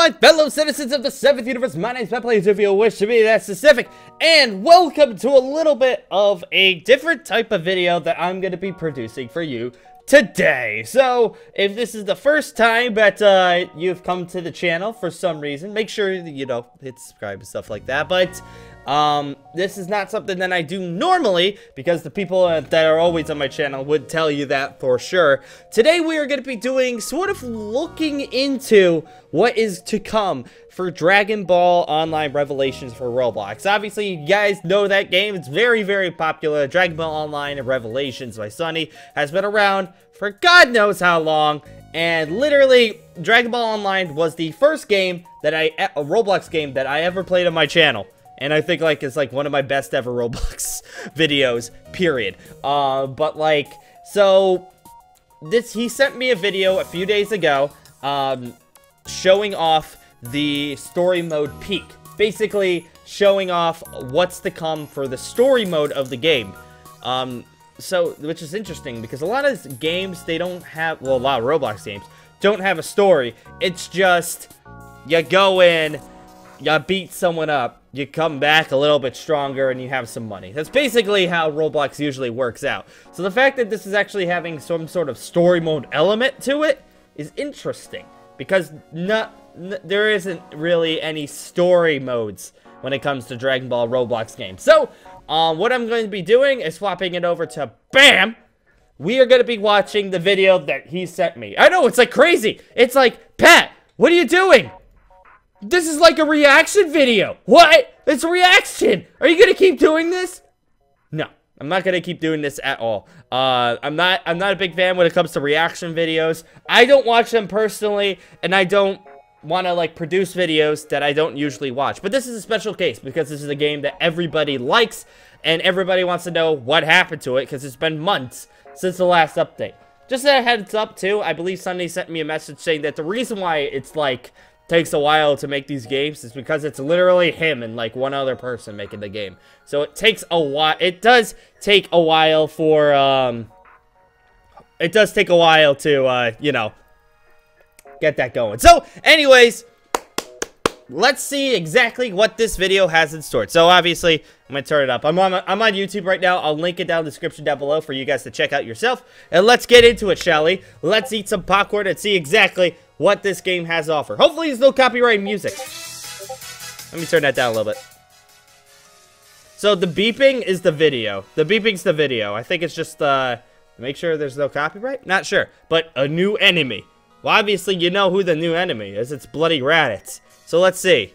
my fellow citizens of the 7th universe. My name's Peoplezz, if you wish to be that specific, and welcome to a little bit of a different type of video that I'm going to be producing for you today. So, if this is the first time that you've come to the channel for some reason, make sure that, you know, hit subscribe and stuff like that, but this is not something that I do normally, because the people that are always on my channel would tell you that for sure. Today we are going to be doing sort of looking into what is to come for Dragon Ball Online Revelations for Roblox. Obviously, you guys know that game. It's very, very popular. Dragon Ball Online Revelations by Sunny has been around for God knows how long. And literally, Dragon Ball Online was the first game that a Roblox game that I ever played on my channel. And I think, like, it's, like, one of my best ever Roblox videos, period. But, like, so, he sent me a video a few days ago, showing off the story mode peak. Basically, showing off what's to come for the story mode of the game. Which is interesting, because a lot of games, they don't have, well, a lot of Roblox games don't have a story. It's just, you go in, you beat someone up, you come back a little bit stronger, and you have some money. That's basically how Roblox usually works out. So the fact that this is actually having some sort of story mode element to it is interesting, because there isn't really any story modes when it comes to Dragon Ball Roblox games. So, what I'm going to be doing is swapping it over to BAM! We are going to be watching the video that he sent me. I know, it's like crazy. It's like, Pat, what are you doing? This is like a reaction video. What? It's a reaction. Are you going to keep doing this? No, I'm not going to keep doing this at all. I'm not a big fan when it comes to reaction videos. I don't watch them personally, and I don't want to, like, produce videos that I don't usually watch. But this is a special case, because this is a game that everybody likes, and everybody wants to know what happened to it, because it's been months since the last update. Just a heads up, too, I believe Sunday sent me a message saying that the reason why it's, like, takes a while to make these games is because it's literally him and, like, one other person making the game. So it takes a while. It does take a while for, it does take a while to, you know, get that going. So, anyways, let's see exactly what this video has in store. So, obviously, I'm going to turn it up. I'm on YouTube right now. I'll link it down in the description down below for you guys to check out yourself. And let's get into it, shall we? Let's eat some popcorn and see exactly what this game has to offer. Hopefully, there's no copyright music. Let me turn that down a little bit. So, the beeping is the video. The beeping's the video. I think it's just, make sure there's no copyright? Not sure. But a new enemy. Well, obviously, you know who the new enemy is. It's Bloody Raditz. So, let's see.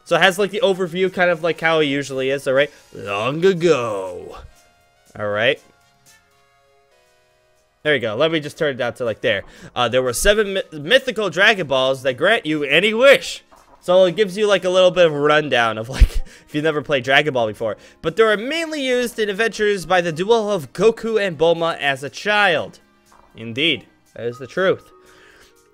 So, it has, like, the overview, kind of like how it usually is, alright? Long ago. Alright. There you go. Let me just turn it down to, like, there. There were 7 mythical Dragon Balls that grant you any wish. So, it gives you, like, a little bit of a rundown of, like, if you've never played Dragon Ball before. But they are mainly used in adventures by the duo of Goku and Bulma as a child. Indeed. That is the truth.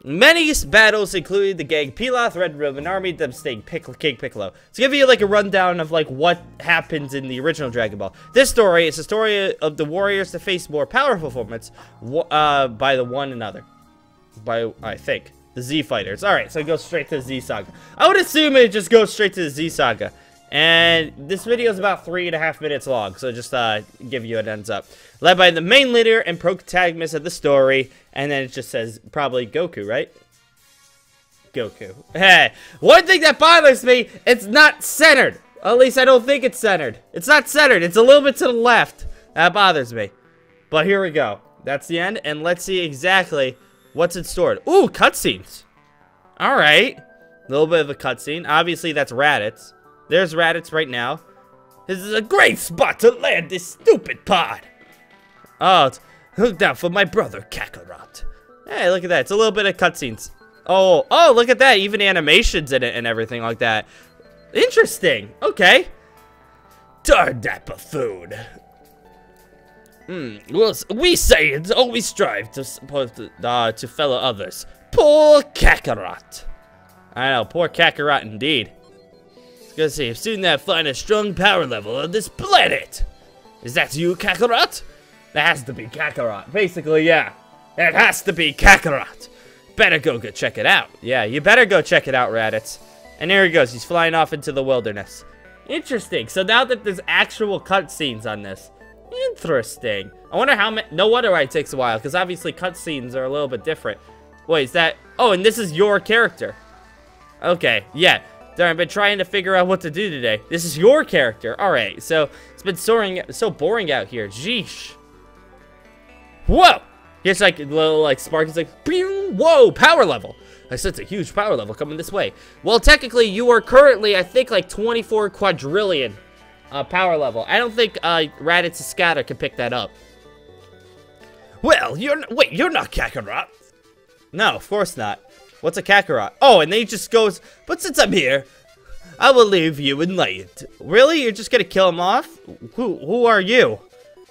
Many battles included the gang Pilaf, Red Ribbon Army, devastating King Piccolo. To give you, like, a rundown of, like, what happens in the original Dragon Ball. This story is a story of the warriors to face more powerful foes by the one another. By, I think, the Z Fighters. Alright, so it goes straight to the Z Saga. I would assume it just goes straight to the Z Saga. And this video is about 3.5 minutes long, so just give you a heads up. Led by the main leader and protagonist of the story, and then it just says probably Goku, right? Goku. Hey, one thing that bothers me, it's not centered. At least I don't think it's centered. It's not centered. It's a little bit to the left. That bothers me. But here we go. That's the end, and let's see exactly what's in store. Ooh, cutscenes. All right. A little bit of a cutscene. Obviously, that's Raditz. There's Raditz right now. This is a great spot to land this stupid pod. Oh, it's hooked out for my brother, Kakarot. Hey, look at that. It's a little bit of cutscenes. Oh, look at that. Even animations in it and everything like that. Interesting. Okay. Darn that buffoon. Well, we say it's always strive to fellow others. Poor Kakarot. I know, poor Kakarot indeed. Gonna see, I've soon that find a strong power level on this planet. Is that you, Kakarot? That has to be Kakarot. Basically, yeah. It has to be Kakarot. better go check it out. Yeah, you better go check it out, Raditz. And there he goes. He's flying off into the wilderness. Interesting. So now that there's actual cutscenes on this. Interesting. I wonder how many... No wonder why it takes a while, because obviously cutscenes are a little bit different. Wait, is that... Oh, and this is your character. Okay, yeah. Darn, I've been trying to figure out what to do today. This is your character. Alright, so it's been so boring out here. Jeesh. Whoa! Here's like a little like spark. It's like, pew! Whoa, power level. I sense a huge power level coming this way. Well, technically, you are currently, I think, like 24 quadrillion power level. I don't think Raditz Scatter can pick that up. Well, wait, you're not Kakarot. No, of course not. What's a Kakarot? Oh, and then he just goes, but since I'm here, I will leave you enlightened. Really? You're just gonna kill him off? Who are you?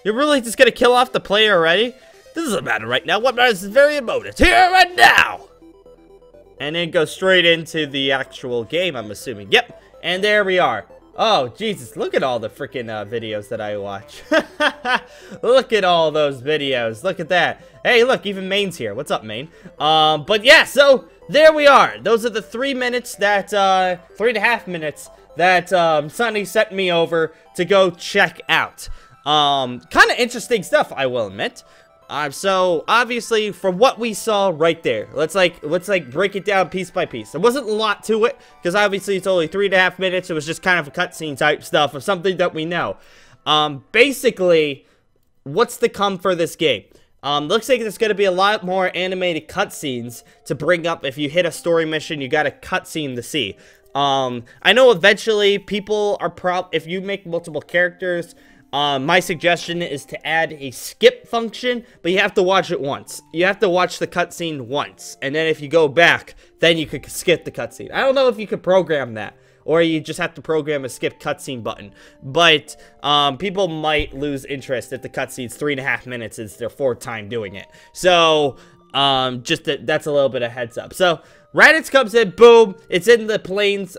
You're really just gonna kill off the player already? This doesn't matter right now. What matters is very emotive. Here and now! And then go straight into the actual game, I'm assuming. Yep, and there we are. Oh, Jesus, look at all the freaking videos that I watch. Look at all those videos. Look at that. Hey, look, even Main's here. What's up, Main? But yeah, so there we are. Those are the 3 minutes that, 3.5 minutes that, Sunny sent me over to go check out. Kind of interesting stuff, I will admit. So obviously from what we saw right there, let's break it down piece by piece. There wasn't a lot to it because obviously it's only 3.5 minutes. It was just kind of a cutscene type stuff of something that we know. Basically, what's to come for this game? Looks like there's going to be a lot more animated cutscenes to bring up. If you hit a story mission, you got a cutscene to see. I know eventually people are if you make multiple characters. My suggestion is to add a skip function, but you have to watch it once. You have to watch the cutscene once, and then if you go back, then you could skip the cutscene. I don't know if you could program that, or you just have to program a skip cutscene button. But people might lose interest if the cutscene's 3.5 minutes is their 4th time doing it. So that's a little bit of heads up. So Raditz comes in, boom, it's in the plains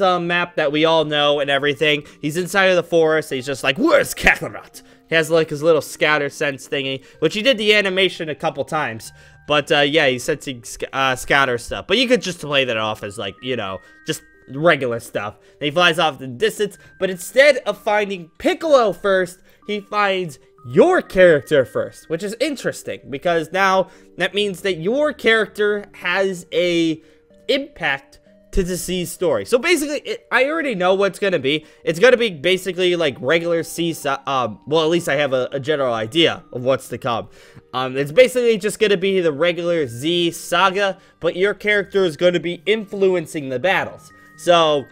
map that we all know and everything. He's inside of the forest, he's just like, where's Kakarot? He has like his little scatter sense thingy, which he did the animation a couple times. But yeah, he's sensing scatter stuff. But you could just play that off as like, you know, just regular stuff. And he flies off the distance, but instead of finding Piccolo first, he finds your character first, which is interesting because now that means that your character has a impact to the C story. So basically, I already know what's gonna be. It's gonna be basically like regular C. Well, at least I have a general idea of what's to come. It's basically just gonna be the regular Z saga, but your character is gonna be influencing the battles. So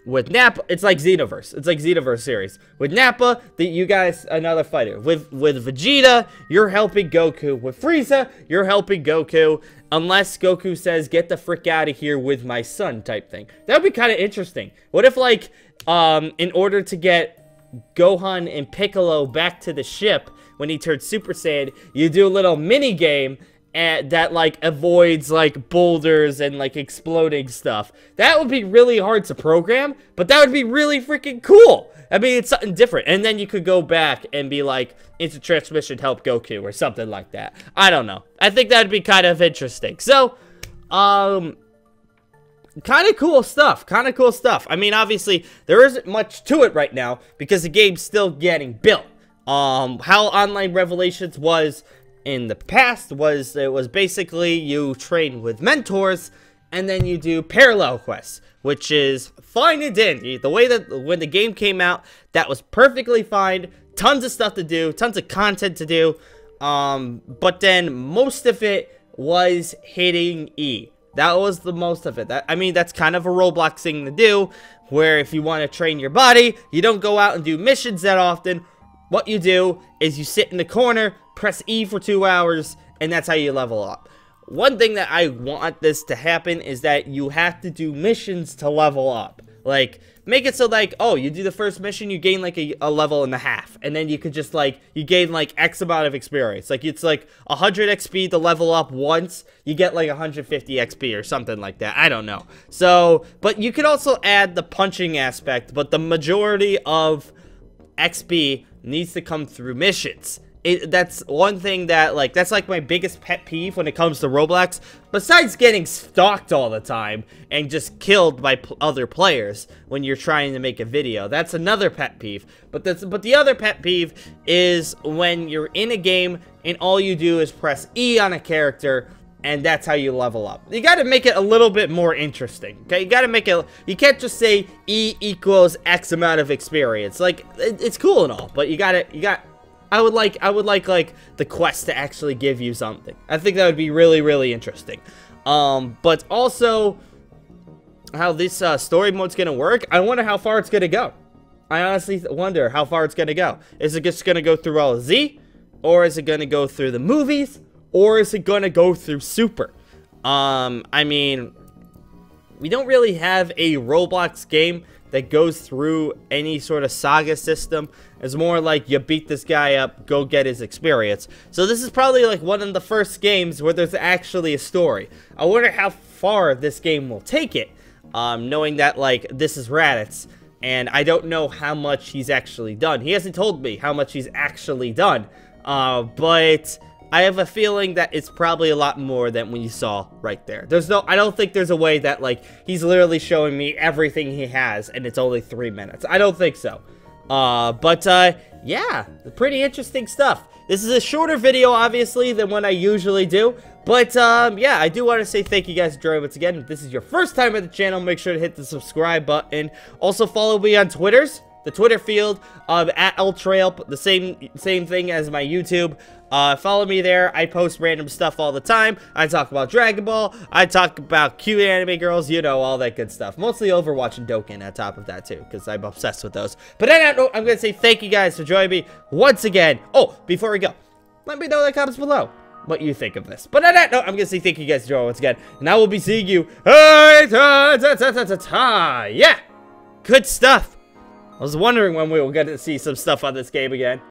with Nappa, it's like Xenoverse. It's like Xenoverse series. With Nappa, you guys, another fighter. With Vegeta, you're helping Goku. With Frieza, you're helping Goku. Unless Goku says, get the frick out of here with my son type thing. That would be kind of interesting. What if, like, in order to get Gohan and Piccolo back to the ship when he turns Super Saiyan, you do a little mini game that like avoids like boulders and like exploding stuff. That would be really hard to program, but that would be really freaking cool. I mean, it's something different. And then you could go back and be like, into transmission help Goku or something like that. I don't know. I think that would be kind of interesting. So, kind of cool stuff. Kind of cool stuff. I mean, obviously, there isn't much to it right now because the game's still getting built. How Online Revelations was in the past was, it was basically you train with mentors and then you do parallel quests, which is fine and dandy. The way that when the game came out, that was perfectly fine. Tons of stuff to do, tons of content to do. But then most of it was hitting E. That was the most of it. I mean, that's kind of a Roblox thing to do, where if you want to train your body, you don't go out and do missions that often. What you do is you sit in the corner, press E for 2 hours, and that's how you level up. One thing that I want this to happen is that you have to do missions to level up. Like, make it so like, oh, you do the first mission, you gain like a level and a half. And then you could just like, you gain like X amount of experience. Like, it's like 100 XP to level up once, you get like 150 XP or something like that. I don't know. So, but you could also add the punching aspect, but the majority of XP needs to come through missions. that's one thing that, like, that's like my biggest pet peeve when it comes to Roblox. Besides getting stalked all the time and just killed by other players when you're trying to make a video. That's another pet peeve. But the other pet peeve is when you're in a game and all you do is press E on a character and that's how you level up. You gotta make it a little bit more interesting, okay? You gotta make it, you can't just say E equals X amount of experience. Like, it's cool and all, but I would like the quest to actually give you something. I think that would be really, really interesting. But also, how this story mode's gonna work, I wonder how far it's gonna go. I honestly wonder how far it's gonna go. Is it just gonna go through all of Z? Or is it gonna go through the movies? Or is it gonna go through Super? I mean, we don't really have a Roblox game that goes through any sort of saga system. It's more like you beat this guy up, go get his experience. So this is probably like one of the first games where there's actually a story. I wonder how far this game will take it, knowing that, like, this is Raditz, and I don't know how much he's actually done. He hasn't told me how much he's actually done, but I have a feeling that it's probably a lot more than what you saw right there. I don't think there's a way that, like, he's literally showing me everything he has, and it's only 3 minutes. I don't think so. Yeah, pretty interesting stuff. This is a shorter video, obviously, than what I usually do. But, yeah, I do want to say thank you guys for joining once again. If this is your first time at the channel, make sure to hit the subscribe button. Also, follow me on Twitters. The Twitter field, at owTreyalP, the same thing as my YouTube. Follow me there. I post random stuff all the time. I talk about Dragon Ball. I talk about cute anime girls, you know, all that good stuff. Mostly Overwatch and Dokkan on top of that, too, because I'm obsessed with those. But on that note, I'm going to say thank you guys for joining me once again. Oh, before we go, let me know in the comments below what you think of this. But on that note, I'm going to say thank you guys for joining once again. And I will be seeing you. Yeah, good stuff. I was wondering when we were going to see some stuff on this game again.